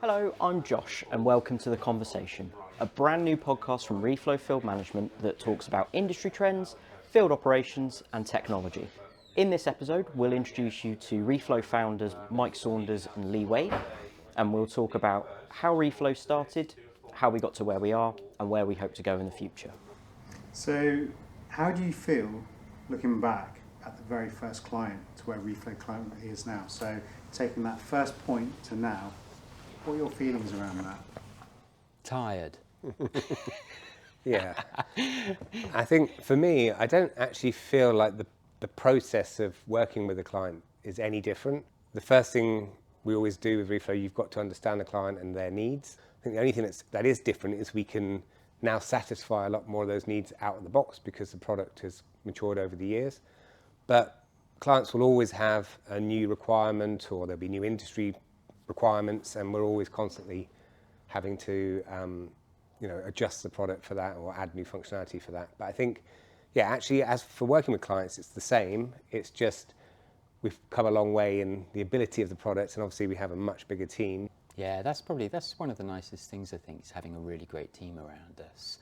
Hello, I'm Josh and welcome to The Conversation, a brand new podcast from Reflow Field Management that talks about industry trends, field operations and technology. In this episode, we'll introduce you to Reflow founders Mike Saunders and Lee Wade, and we'll talk about how Reflow started, how we got to where we are and where we hope to go in the future. So how do you feel looking back at the very first client to where Reflow client is now? So taking that first point to now, what are your feelings around that? Tired. Yeah. I think for me, I don't actually feel like the process of working with a client is any different. The first thing we always do with Reflow, you've got to understand the client and their needs. I think the only thing that is different is we can now satisfy a lot more of those needs out of the box because the product has matured over the years. But clients will always have a new requirement, or there'll be new industry requirements, and we're always constantly having to adjust the product for that or add new functionality for that. But I think, actually, as for working with clients, it's the same. It's just we've come a long way in the ability of the product, and obviously we have a much bigger team. Yeah, that's one of the nicest things, I think, is having a really great team around us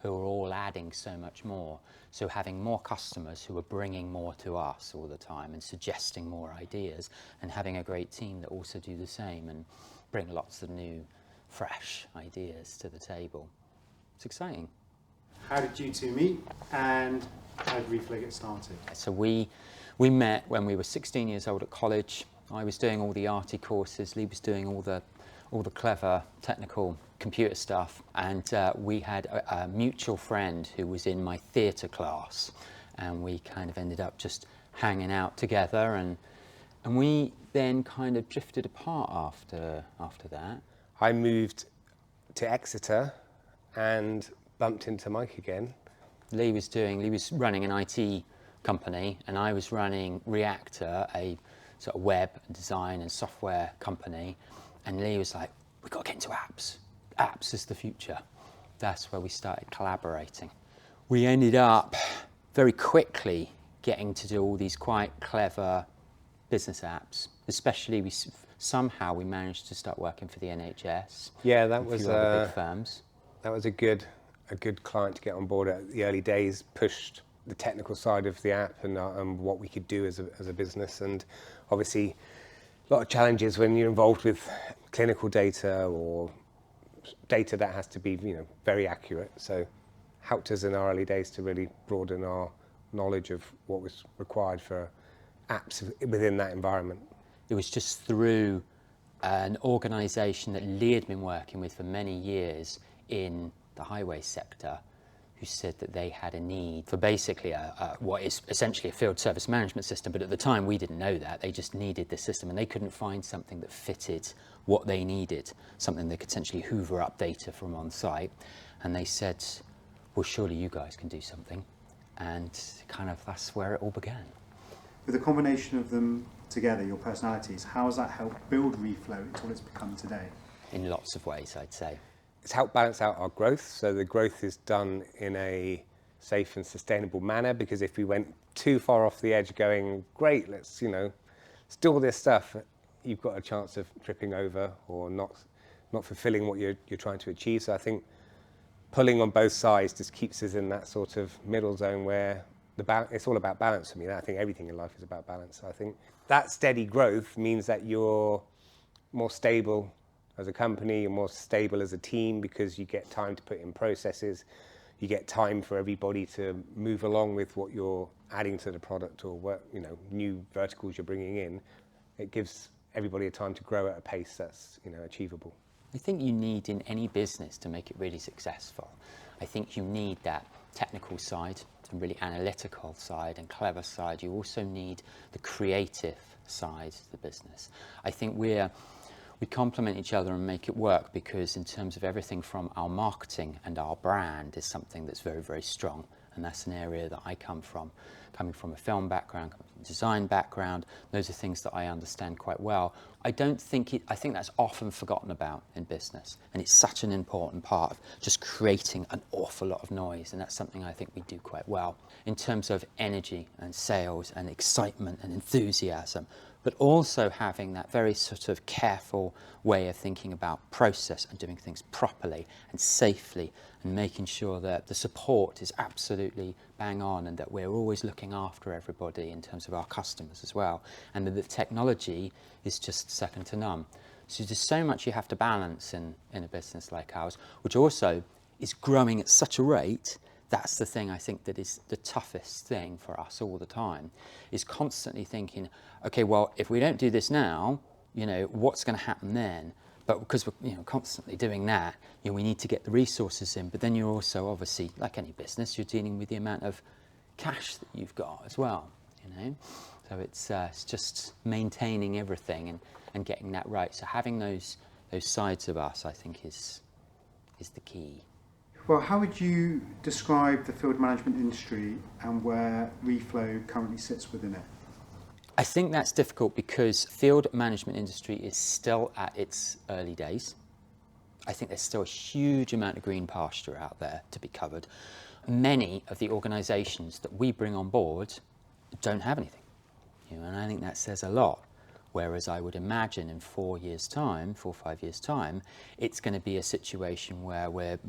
who are all adding so much more. So having more customers who are bringing more to us all the time and suggesting more ideas, and having a great team that also do the same and bring lots of new, fresh ideas to the table. It's exciting. How did you two meet and how did Reflow get started? So we met when we were 16 years old at college. I was doing all the arty courses, Lee was doing all the clever technical computer stuff, and we had a mutual friend who was in my theatre class, and we kind of ended up just hanging out together, and we then kind of drifted apart after that. I moved to Exeter and bumped into Mike again. Lee was running an IT company, and I was running Reactor, a sort of web design and software company. And Lee was like, we've got to get into apps. Apps is the future. That's where we started collaborating. We ended up very quickly getting to do all these quite clever business apps, especially somehow we managed to start working for the NHS. Yeah, that was a few other big firms. That was a good client to get on board at the early days, pushed the technical side of the app and what we could do as a business. And obviously a lot of challenges when you're involved with clinical data or data that has to be very accurate. So helped us in our early days to really broaden our knowledge of what was required for apps within that environment. It was just through an organisation that Lee had been working with for many years in the highway sector, who said that they had a need for basically what is essentially a field service management system, but at the time we didn't know that. They just needed this system, and they couldn't find something that fitted what they needed, something that could essentially hoover up data from on site. And they said, well, surely you guys can do something. And kind of that's where it all began. With the combination of them together, your personalities, how has that helped build Reflow into what it's become today? In lots of ways, I'd say. It's helped balance out our growth, so the growth is done in a safe and sustainable manner, because if we went too far off the edge going, great, let's do all this stuff, you've got a chance of tripping over or not fulfilling what you're trying to achieve. So I think pulling on both sides just keeps us in that sort of middle zone where it's all about balance for me. I think everything in life is about balance. So I think that steady growth means that you're more stable as a company, you're more stable as a team, because you get time to put in processes, you get time for everybody to move along with what you're adding to the product or what new verticals you're bringing in. It gives everybody a time to grow at a pace that's achievable. I think you need in any business to make it really successful. I think you need that technical side and really analytical side and clever side. You also need the creative side of the business. I think we complement each other and make it work, because in terms of everything from our marketing and our brand is something that's very, very strong. And that's an area that I come from. Coming from a film background, coming from a design background, those are things that I understand quite well. I think that's often forgotten about in business. And it's such an important part of just creating an awful lot of noise. And that's something I think we do quite well. In terms of energy and sales and excitement and enthusiasm, but also having that very sort of careful way of thinking about process and doing things properly and safely, and making sure that the support is absolutely bang on and that we're always looking after everybody in terms of our customers as well, and that the technology is just second to none. So there's so much you have to balance in a business like ours, which also is growing at such a rate. That's the thing I think that is the toughest thing for us all the time, is constantly thinking, okay, well, if we don't do this now, what's going to happen then? But because we're constantly doing that, we need to get the resources in. But then you're also, obviously, like any business, you're dealing with the amount of cash that you've got as well. So it's just maintaining everything and getting that right. So having those sides of us, I think, is the key. Well, how would you describe the field management industry and where Reflow currently sits within it? I think that's difficult because field management industry is still at its early days. I think there's still a huge amount of green pasture out there to be covered. Many of the organisations that we bring on board don't have anything, and I think that says a lot. Whereas I would imagine in 4 years' time, 4 or 5 years' time, it's going to be a situation where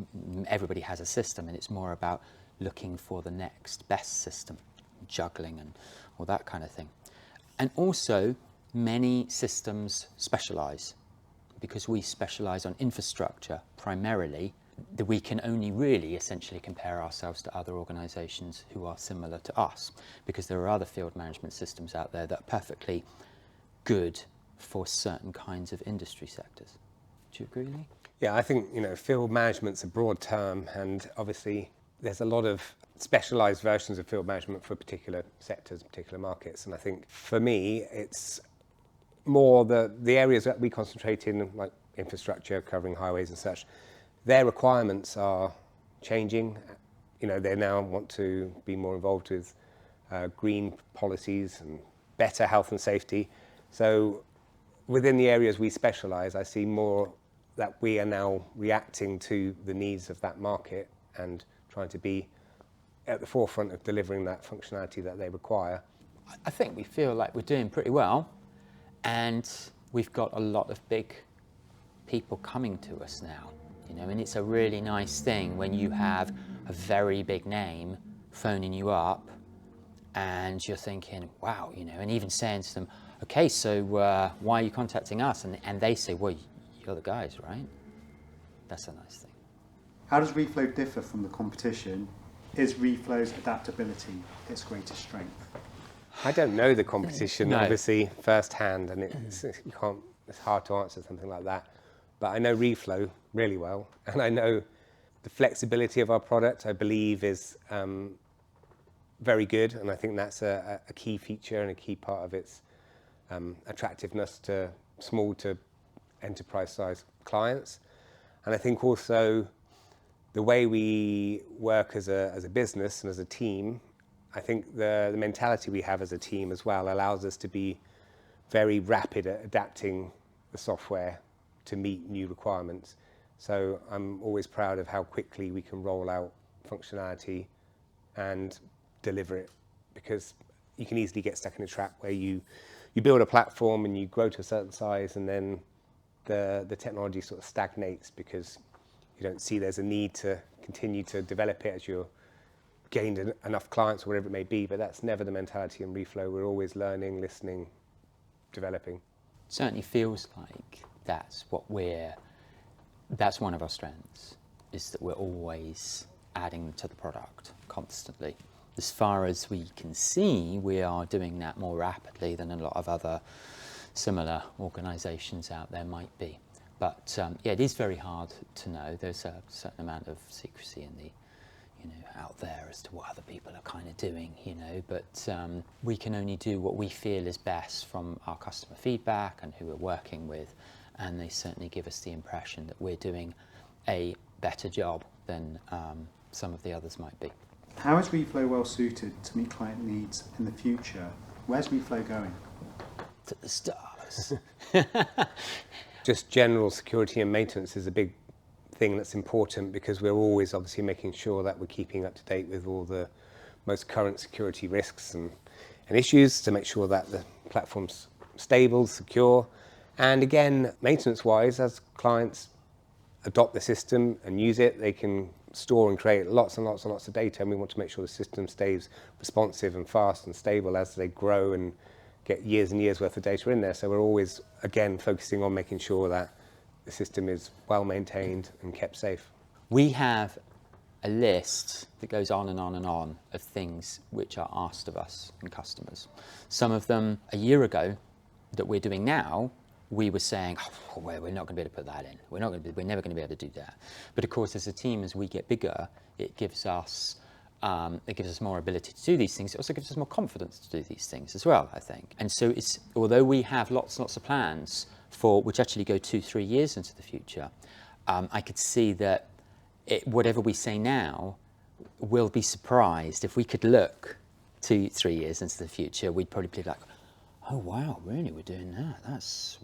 everybody has a system, and it's more about looking for the next best system, juggling and all that kind of thing. And also, many systems specialise, because we specialise on infrastructure primarily, that we can only really essentially compare ourselves to other organisations who are similar to us, because there are other field management systems out there that are perfectly good for certain kinds of industry sectors. Do you agree, Lee? Yeah, I think, field management's a broad term, and obviously there's a lot of specialised versions of field management for particular sectors, particular markets. And I think for me, it's more the areas that we concentrate in, like infrastructure, covering highways and such. Their requirements are changing. They now want to be more involved with green policies and better health and safety. So within the areas we specialise, I see more that we are now reacting to the needs of that market and trying to be at the forefront of delivering that functionality that they require. I think we feel like we're doing pretty well, and we've got a lot of big people coming to us now, and it's a really nice thing when you have a very big name phoning you up and you're thinking, wow, and even saying to them, okay, so why are you contacting us? And they say, well, you're the guys, right? That's a nice thing. How does Reflow differ from the competition? Is Reflow's adaptability its greatest strength? I don't know the competition, No. obviously, firsthand, and it's hard to answer something like that. But I know Reflow really well, and I know the flexibility of our product, I believe, is very good, and I think that's a key feature and a key part of its attractiveness to small to enterprise-sized clients. And I think also the way we work as a business and as a team, I think the mentality we have as a team as well allows us to be very rapid at adapting the software to meet new requirements. So I'm always proud of how quickly we can roll out functionality and deliver it, because you can easily get stuck in a trap where you build a platform and you grow to a certain size, and then the technology sort of stagnates because you don't see there's a need to continue to develop it as you're gained enough clients or whatever it may be. But that's never the mentality in Reflow. We're always learning, listening, developing. Certainly feels like that's one of our strengths, is that we're always adding to the product constantly. As far as we can see, we are doing that more rapidly than a lot of other similar organisations out there might be. But it is very hard to know. There's a certain amount of secrecy in the, out there as to what other people are kind of doing, But we can only do what we feel is best from our customer feedback and who we're working with, and they certainly give us the impression that we're doing a better job than some of the others might be. How is Reflow well suited to meet client needs in the future? Where's Reflow going? To the stars. Just general security and maintenance is a big thing that's important, because we're always obviously making sure that we're keeping up to date with all the most current security risks and issues to make sure that the platform's stable, secure. And again, maintenance-wise, as clients adopt the system and use it, they can store and create lots and lots and lots of data, and we want to make sure the system stays responsive and fast and stable as they grow and get years and years worth of data in there. So we're always, again, focusing on making sure that the system is well maintained and kept safe. We have a list that goes on and on and on of things which are asked of us and customers. Some of them a year ago that we're doing now, we were saying, oh, we're not going to be able to put that in. We're never going to be able to do that. But of course, as a team, as we get bigger, it gives us more ability to do these things. It also gives us more confidence to do these things as well, I think. And so although we have lots and lots of plans which actually go 2-3 years into the future, I could see that whatever we say now, we'll be surprised. If we could look 2-3 years into the future, we'd probably be like, oh wow, really, we're doing that? That's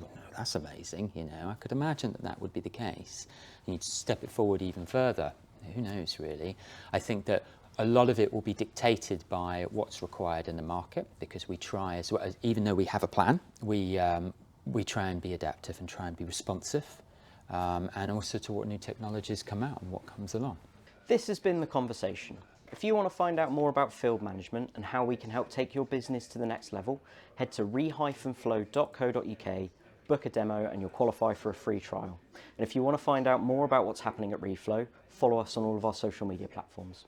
amazing, you know. I could imagine that would be the case. And you'd step it forward even further. Who knows, really? I think that a lot of it will be dictated by what's required in the market, because we try, as well as, even though we have a plan, we try and be adaptive and try and be responsive, and also to what new technologies come out and what comes along. This has been The Conversation. If you want to find out more about field management and how we can help take your business to the next level, head to re-flow.co.uk, book a demo, and you'll qualify for a free trial. And if you want to find out more about what's happening at Reflow, follow us on all of our social media platforms.